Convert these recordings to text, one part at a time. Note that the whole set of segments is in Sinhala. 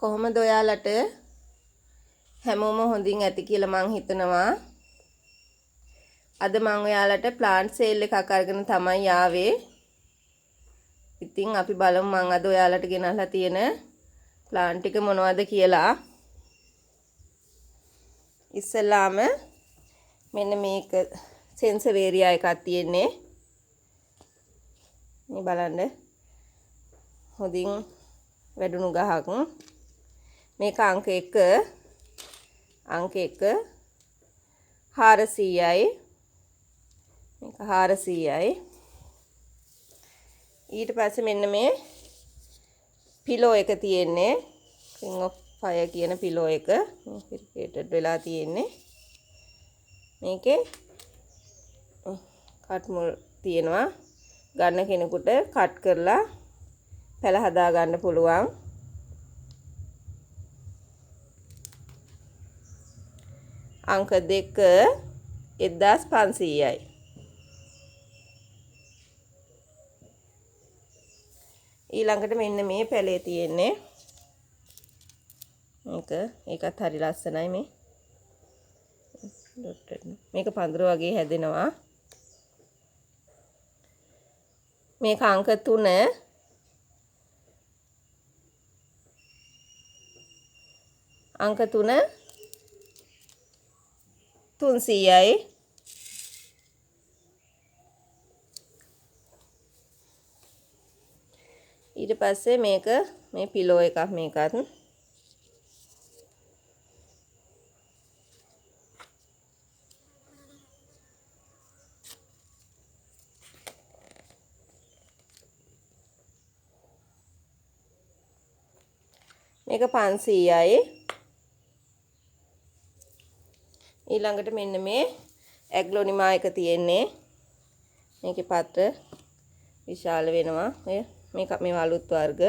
කොහොමද ඔයාලට හැමෝම හොඳින් ඇති කියලා මං හිතනවා. අද මං ඔයාලට ප්ලාන්ට් සේල් එකක් අරගෙන තමයි ආවේ. ඉතින් අපි බලමු මං අද ඔයාලට ගෙනල්ලා තියෙන ප්ලාන්ට් එක මොනවද කියලා. ඉස්සෙල්ලාම මෙන්න මේක සෙන්සවේරියා එකක් තියෙන්නේ. මේ බලන්න. හොඳින් වැඩුණු ගහක්. මේක අංක 1 400යි. මේක 400යි. ඊට පස්සේ මෙන්න මේ පිලෝ එක තියෙන්නේ. ring of fire කියන පිලෝ එක ෆිරිකේටඩ් වෙලා තියෙන්නේ. මේකේ කට් මුල් තියෙනවා. ගන්න කෙනෙකුට කට් කරලා පැල හදා ගන්න පුළුවන්. අංක 2 1500යි. ඊළඟට මෙන්න මේ පැලේ තියෙන්නේ. ඒකත් හරි ලස්සනයි මේ. මේක පඳුර වගේ හැදෙනවා. මේක අංක 3 300යි. ඊට පස්සේ මේක මේ පිලෝ එකක් මේකත්. මේක 500යි. ඊළඟට මෙන්න මේ ඇග්ලොනිමා එක තියෙන්නේ. මේකේ පත්‍ර විශාල වෙනවා. මේක මේ අලුත් වර්ග.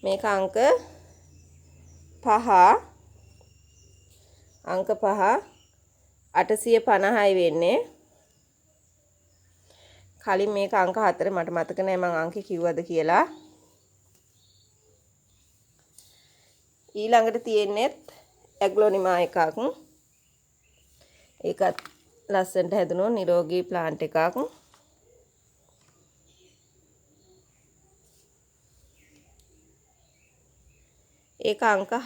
මේක අංක 5 850යි වෙන්නේ. කලින් මේක අංක 4 මට මතක නෑ මං අංකේ කිව්වද කියලා. ඊළඟට තියෙන්නේත් ඇග්ලොනිමා එකක්. ඒකත් ලස්සනට හැදුණු නිරෝගී ප්ලාන්ට් එකක්. ඒක අංක 6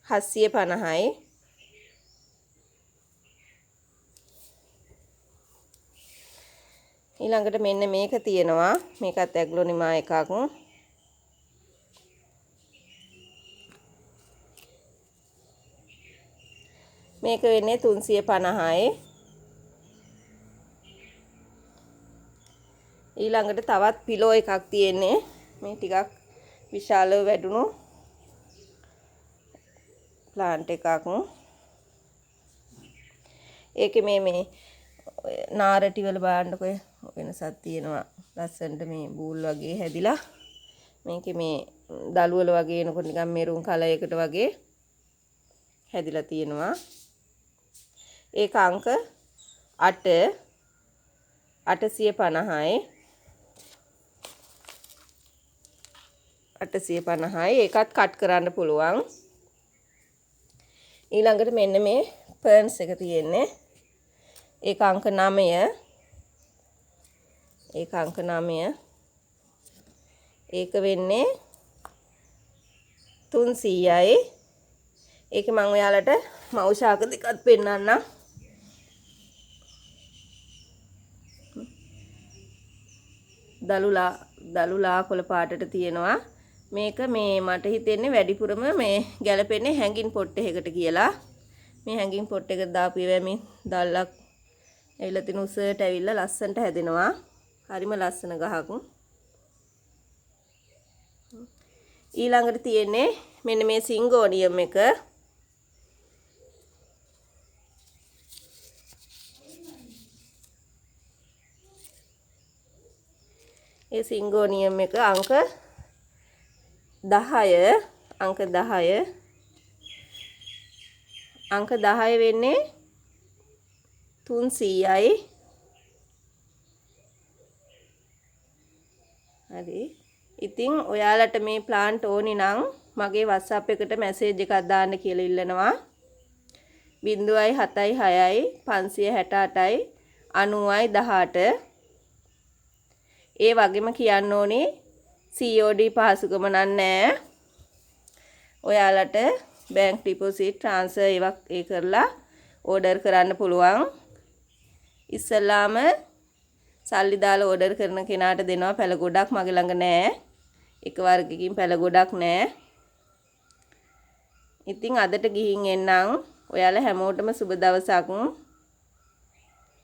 750යි. ඊළඟට මෙන්න මේක තියෙනවා. මේකත් ඇග්ලොනිමා එකක්. මේක වෙන්නේ 350යි. ඊළඟට තවත් පිලෝ එකක් තියෙන්නේ. මේ ටිකක් විශාලව වැඩුණු ප්ලාන්ට් එකක්. ඒකේ මේ නාරටි වල බලන්නකො වෙනසක් තියෙනවා. ලස්සනට මේ බූල් වගේ හැදිලා. මේකේ මේ දළු වල වගේ එනකොට නිකන් මෙරුන් කලර් එකට වගේ හැදිලා තියෙනවා. ඒක අංක 8 850යි. ඒකත් කට් කරන්න පුළුවන්. ඊළඟට මෙන්න මේ පර්න්ස් එක තියෙන්නේ. ඒක අංක 9. ඒක වෙන්නේ 300යි. ඒකේ මම ඔයාලට මෞෂාක දෙකක් පෙන්නන්නම්. දලුලා කොළ පාටට තියෙනවා. මේක මේ මට හිතෙන්නේ වැඩිපුරම මේ ගැලපෙන්නේ හැංගින් පොට් එකකට කියලා. මේ හැංගින් පොට් එකට දාපු ඒවා මේ දල්ලක් ඇවිල්ලා තිනු උසට ඇවිල්ලා ලස්සනට හැදෙනවා. හරිම ලස්සන ගහක්. ඊළඟට තියෙන්නේ මෙන්න මේ සිංගෝනියම් එක. ඒ සිංගෝනියම් එක අංක 10 අංක 10 වෙන්නේ 300යි. හරි. ඉතින් ඔයාලට මේ ප්ලාන්ට් ඕනි නම් මගේ WhatsApp එකට මැසේජ් එකක් දාන්න කියලා ඉල්ලනවා. 076 568යි 9018. ඒ වගේම කියන්න ඕනේ COD පහසුකම නැහැ. ඔයාලට බැංක් ඩිපොසිට් ට්‍රාන්ස්ෆර් ඒවා ඒ කරලා ඕඩර් කරන්න පුළුවන්. ඉස්සෙල්ලාම සල්ලි දාලා ඕඩර් කරන කෙනාට දෙනවා පැල ගොඩක් මගේ ළඟ නැහැ. එක වර්ගකින් පැල ගොඩක් නැහැ. ඉතින් අදට ගිහින් එන්නම්. ඔයාලා හැමෝටම සුබ දවසක්.